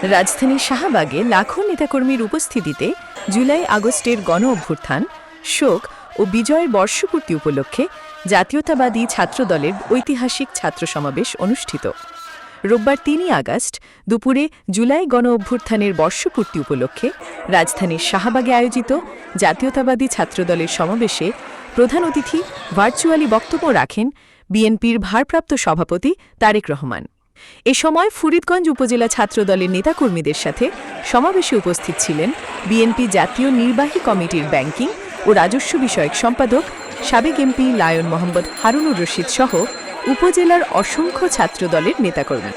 রাজধানীর শাহবাগে লাখো নেতাকর্মীর উপস্থিতিতে জুলাই আগস্টের গণ অভ্যুত্থান, শোক ও বিজয়ের বর্ষপূর্তি উপলক্ষে জাতীয়তাবাদী ছাত্রদলের ঐতিহাসিক ছাত্র সমাবেশ অনুষ্ঠিত। রোববার ৩ আগস্ট দুপুরে জুলাই গণ অভ্যুত্থানের বর্ষপূর্তি উপলক্ষে রাজধানীর শাহবাগে আয়োজিত জাতীয়তাবাদী ছাত্রদলের সমাবেশে প্রধান অতিথি ভার্চুয়ালি বক্তব্য রাখেন বিএনপির ভারপ্রাপ্ত সভাপতি তারেক রহমান। এ সময় ফরিদগঞ্জ উপজেলা ছাত্রদলের নেতাকর্মীদের সাথে সমাবেশে উপস্থিত ছিলেন বিএনপি জাতীয় নির্বাহী কমিটির ব্যাংকিং ও রাজস্ব বিষয়ক সম্পাদক সাবেক এমপি লায়ন মোহাম্মদ হারুনুর রশিদ সহ উপজেলার অসংখ্য ছাত্রদলের নেতাকর্মী।